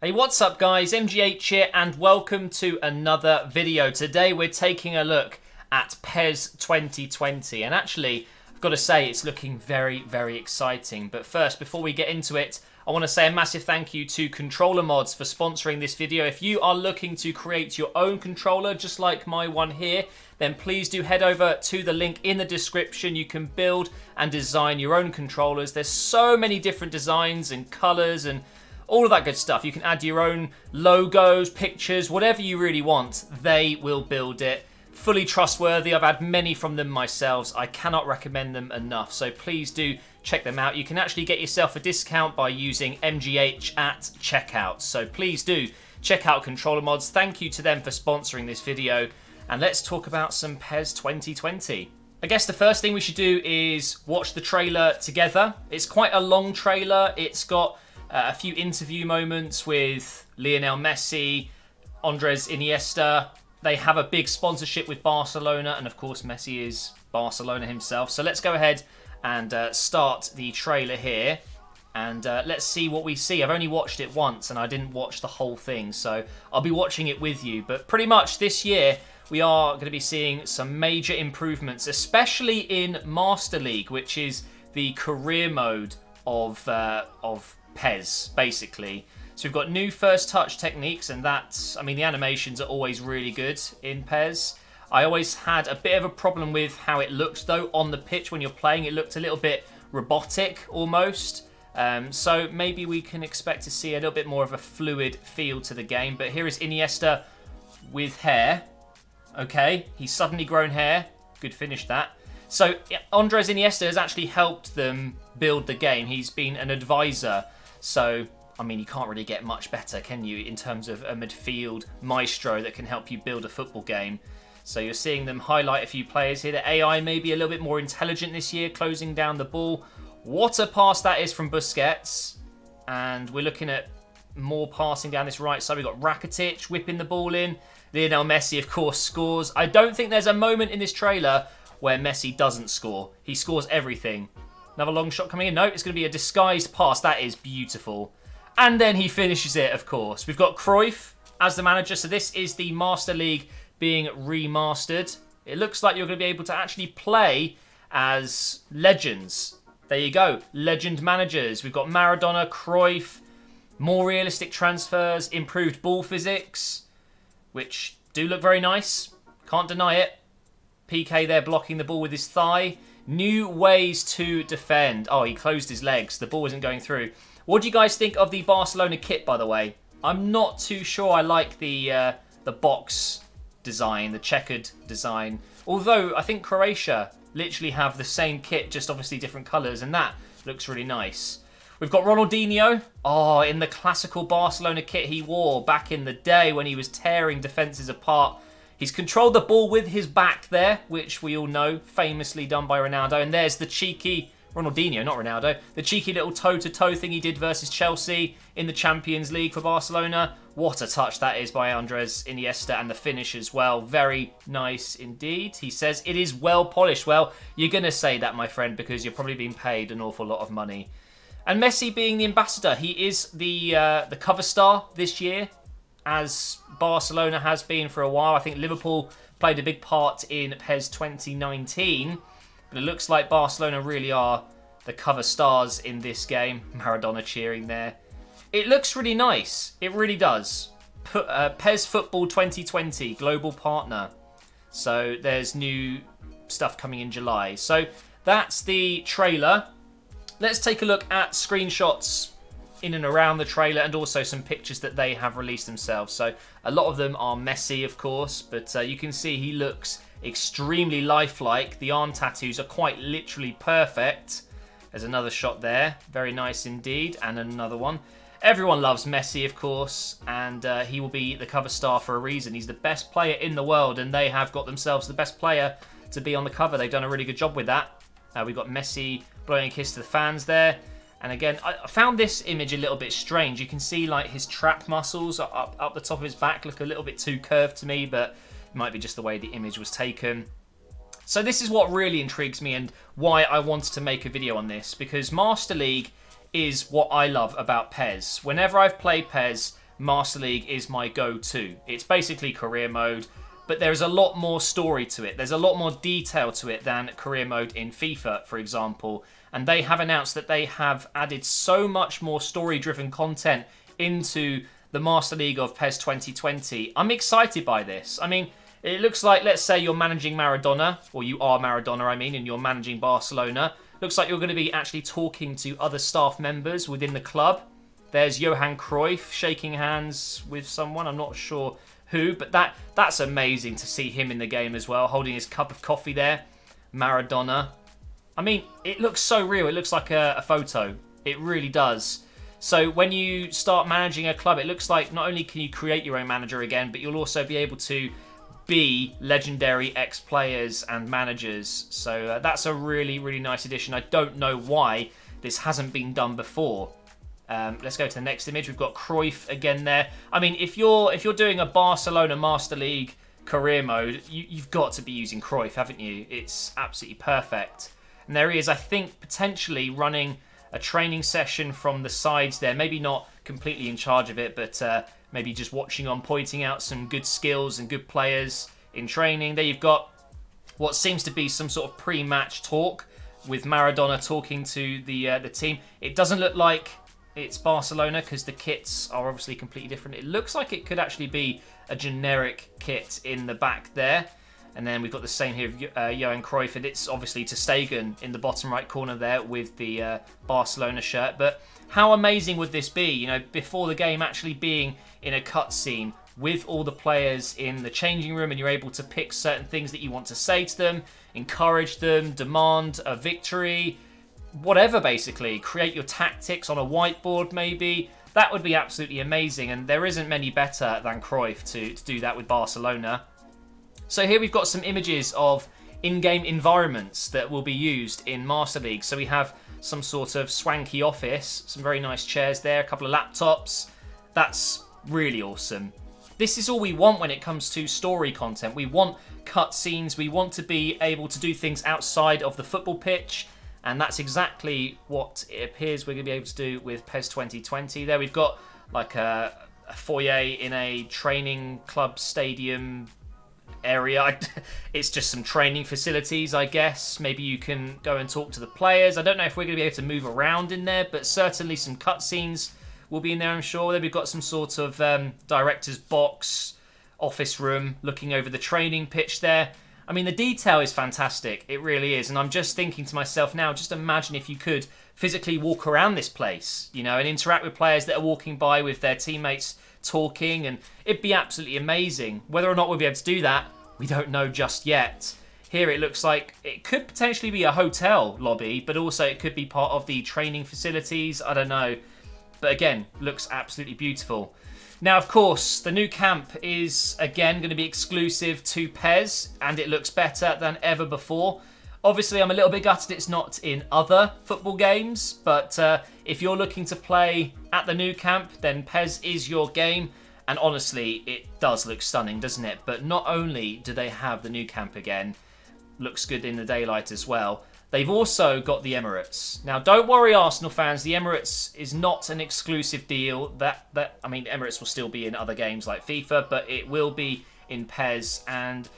Hey, what's up guys? MGH here and welcome to another video. Today we're taking a look at PES 2020 and actually I've got to say it's looking very exciting. But first, before we get into it, I want to say a massive thank you to Controller Mods for sponsoring this video. If you are looking to create your own controller just like my one here, then please do head over to the link in the description. You can build and design your own controllers. There's so many different designs and colors and all of that good stuff. You can add your own logos, pictures, whatever you really want. They will build it. Fully trustworthy. I've had many from them myself. I cannot recommend them enough. So please do check them out. You can actually get yourself a discount by using MGH at checkout. So please do check out Controller Mods. Thank you to them for sponsoring this video. And let's talk about some PES 2020. I guess the first thing we should do is watch the trailer together. It's quite a long trailer. It's got a few interview moments with Lionel Messi, Andres Iniesta. They have a big sponsorship with Barcelona, and of course Messi is Barcelona himself. So let's go ahead and start the trailer here, and let's see what we see. I've only watched it once, and I didn't watch the whole thing, so I'll be watching it with you. But pretty much this year, we are going to be seeing some major improvements, especially in Master League, which is the career mode of PES, basically. So we've got new first touch techniques, and that's, I mean, the animations are always really good in PES. I always had a bit of a problem with how it looked though on the pitch when you're playing. It looked a little bit robotic almost. So maybe we can expect to see a little bit more of a fluid feel to the game. But here is Iniesta with hair. Okay, he's suddenly grown hair. Good finish that. So Andres Iniesta has actually helped them build the game. He's been an advisor. So, I mean, you can't really get much better, can you, in terms of a midfield maestro that can help you build a football game. So you're seeing them highlight a few players here. The AI may be a little bit more intelligent this year, closing down the ball. What a pass that is from Busquets. And we're looking at more passing down this right side. We've got Rakitic whipping the ball in. Lionel Messi, of course, scores. I don't think there's a moment in this trailer where Messi doesn't score. He scores everything. Another long shot coming in. No, it's going to be a disguised pass. That is beautiful. And then he finishes it, of course. We've got Cruyff as the manager. So this is the Master League being remastered. It looks like you're going to be able to actually play as legends. There you go. Legend managers. We've got Maradona, Cruyff, more realistic transfers, improved ball physics, which do look very nice. Can't deny it. PK there blocking the ball with his thigh. New ways to defend. Oh, he closed his legs. The ball isn't going through. What do you guys think of the Barcelona kit, by the way? I'm not too sure I like the box design, the checkered design. Although, I think Croatia literally have the same kit, just obviously different colours, and that looks really nice. We've got Ronaldinho. Oh, in the classical Barcelona kit he wore back in the day when he was tearing defences apart. He's controlled the ball with his back there, which we all know, famously done by Ronaldo. And there's the cheeky, Ronaldinho, not Ronaldo, the cheeky little toe-to-toe thing he did versus Chelsea in the Champions League for Barcelona. What a touch that is by Andres Iniesta, and the finish as well. Very nice indeed. He says it is well polished. Well, you're going to say that, my friend, because you're probably being paid an awful lot of money. And Messi being the ambassador, he is the cover star this year, as Barcelona has been for a while. I think Liverpool played a big part in PES 2019, but it looks like Barcelona really are the cover stars in this game. Maradona cheering there. It looks really nice. It really does. PES Football 2020, global partner. So there's new stuff coming in July. So that's the trailer. Let's take a look at screenshots in and around the trailer, and also some pictures that they have released themselves. So a lot of them are Messi, of course, but you can see he looks extremely lifelike. The arm tattoos are quite literally perfect. There's another shot there. Very nice indeed. And another one. Everyone loves Messi, of course, and he will be the cover star for a reason. He's the best player in the world, and they have got themselves the best player to be on the cover. They've done a really good job with that. We've got Messi blowing a kiss to the fans there. And again, I found this image a little bit strange. You can see like his trap muscles up the top of his back look a little bit too curved to me, but it might be just the way the image was taken. So this is what really intrigues me and why I wanted to make a video on this, because Master League is what I love about PES. Whenever I've played PES, Master League is my go-to. It's basically career mode, but there's a lot more story to it. There's a lot more detail to it than career mode in FIFA, for example. And they have announced that they have added so much more story-driven content into the Master League of PES 2020. I'm excited by this. I mean, it looks like, let's say you're managing Maradona, or you are Maradona, I mean, and you're managing Barcelona. Looks like you're going to be actually talking to other staff members within the club. There's Johan Cruyff shaking hands with someone. I'm not sure who, but that's amazing to see him in the game as well, holding his cup of coffee there. Maradona. I mean, it looks so real. It looks like a photo. It really does. So when you start managing a club, it looks like not only can you create your own manager again, but you'll also be able to be legendary ex-players and managers. So that's a really, really nice addition. I don't know why this hasn't been done before. Let's go to the next image. We've got Cruyff again there. I mean, if you're doing a Barcelona Master League career mode, you've got to be using Cruyff, haven't you? It's absolutely perfect. And there he is, I think, potentially running a training session from the sides there. Maybe not completely in charge of it, but maybe just watching on, pointing out some good skills and good players in training. There you've got what seems to be some sort of pre-match talk with Maradona talking to the team. It doesn't look like it's Barcelona because the kits are obviously completely different. It looks like it could actually be a generic kit in the back there. And then we've got the same here of Johan Cruyff, and it's obviously ter Stegen in the bottom right corner there with the Barcelona shirt. But how amazing would this be, you know, before the game actually being in a cutscene with all the players in the changing room, and you're able to pick certain things that you want to say to them, encourage them, demand a victory, whatever basically. Create your tactics on a whiteboard maybe. That would be absolutely amazing, and there isn't many better than Cruyff to do that with Barcelona. So here we've got some images of in-game environments that will be used in Master League. So we have some sort of swanky office, some very nice chairs there, a couple of laptops. That's really awesome. This is all we want when it comes to story content. We want cutscenes. We want to be able to do things outside of the football pitch. And that's exactly what it appears we're going to be able to do with PES 2020. There we've got like a foyer in a training club stadium area. It's just some training facilities, I guess. Maybe you can go and talk to the players. I don't know if we're going to be able to move around in there, but certainly some cutscenes will be in there, I'm sure. Then we've got some sort of director's box, office room, looking over the training pitch there. I mean, the detail is fantastic. It really is. And I'm just thinking to myself now, just imagine if you could physically walk around this place, you know, and interact with players that are walking by with their teammates talking, and it'd be absolutely amazing. Whether or not we'll be able to do that, we don't know just yet. Here it looks like it could potentially be a hotel lobby, but also it could be part of the training facilities. I don't know. But again, looks absolutely beautiful. Now, of course, the new camp is again going to be exclusive to PES, and it looks better than ever before. Obviously, I'm a little bit gutted it's not in other football games, but if you're looking to play at the new camp, then PES is your game. And honestly, it does look stunning, doesn't it? But not only do they have the new camp again, looks good in the daylight as well, they've also got the Emirates. Now, don't worry, Arsenal fans, the Emirates is not an exclusive deal. I mean, Emirates will still be in other games like FIFA, but it will be in PES. And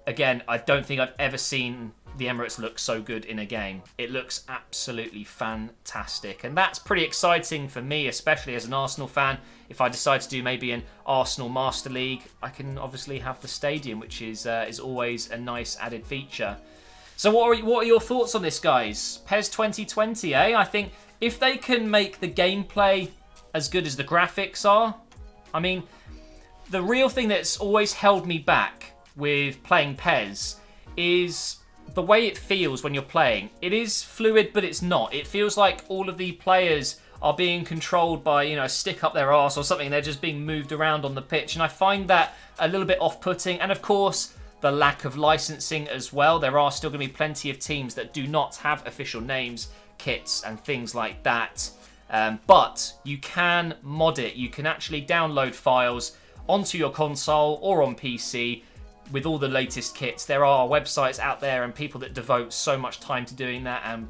again, I don't think I've ever seen the Emirates look so good in a game. It looks absolutely fantastic. And that's pretty exciting for me, especially as an Arsenal fan. If I decide to do maybe an Arsenal Master League, I can obviously have the stadium, which is always a nice added feature. So what are your thoughts on this, guys? PES 2020, eh? I think if they can make the gameplay as good as the graphics are, I mean, the real thing that's always held me back with playing PES is the way it feels when you're playing. It is fluid, but it's not. It feels like all of the players are being controlled by, you know, a stick up their arse or something. They're just being moved around on the pitch. And I find that a little bit off-putting. And of course, the lack of licensing as well. There are still going to be plenty of teams that do not have official names, kits, and things like that. But you can mod it. You can actually download files onto your console or on PC with all the latest kits. There are websites out there and people that devote so much time to doing that, and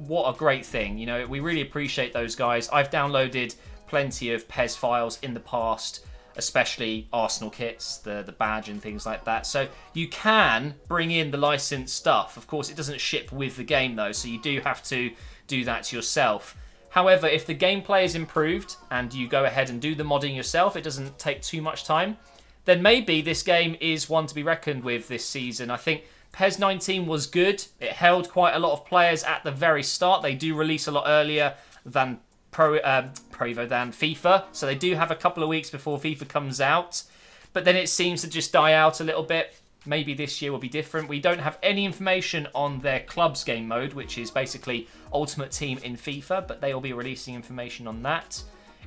what a great thing. You know, we really appreciate those guys. I've downloaded plenty of PES files in the past, especially Arsenal kits, the badge and things like that. So you can bring in the licensed stuff. Of course, it doesn't ship with the game though, so you do have to do that yourself. However, if the gameplay is improved and you go ahead and do the modding yourself, it doesn't take too much time, then maybe this game is one to be reckoned with this season. I think PES19 was good. It held quite a lot of players at the very start. They do release a lot earlier than FIFA, so they do have a couple of weeks before FIFA comes out. But then it seems to just die out a little bit. Maybe this year will be different. We don't have any information on their clubs game mode, which is basically Ultimate Team in FIFA, but they will be releasing information on that.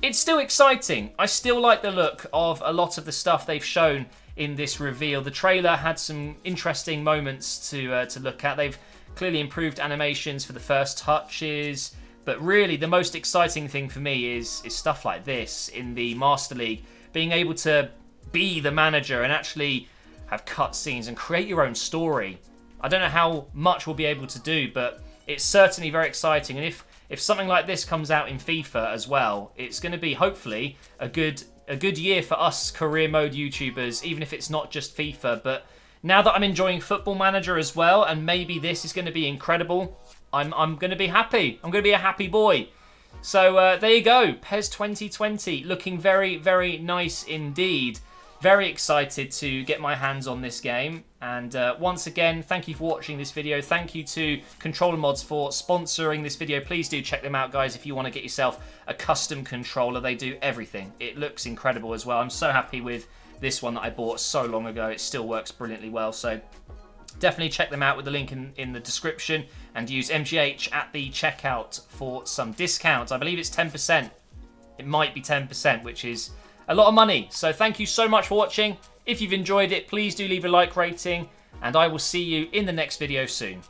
It's still exciting. I still like the look of a lot of the stuff they've shown in this reveal. The trailer had some interesting moments to look at. They've clearly improved animations for the first touches, but really the most exciting thing for me is stuff like this in the Master League, being able to be the manager and actually have cutscenes and create your own story. I don't know how much we'll be able to do, but it's certainly very exciting. And if something like this comes out in FIFA as well, it's going to be hopefully a good year for us career mode YouTubers, even if it's not just FIFA. But now that I'm enjoying Football Manager as well, and maybe this is going to be incredible, I'm going to be happy. I'm going to be a happy boy. So there you go, PES 2020, looking very, very nice indeed. Very excited to get my hands on this game. And once again, thank you for watching this video. Thank you to Controller Mods for sponsoring this video. Please do check them out, guys, if you want to get yourself a custom controller. They do everything. It looks incredible as well. I'm so happy with this one that I bought so long ago. It still works brilliantly well. So definitely check them out with the link in the description, and use MGH at the checkout for some discounts. I believe it's 10%. It might be 10%, which is a lot of money. So thank you so much for watching. If you've enjoyed it, please do leave a like rating, and I will see you in the next video soon.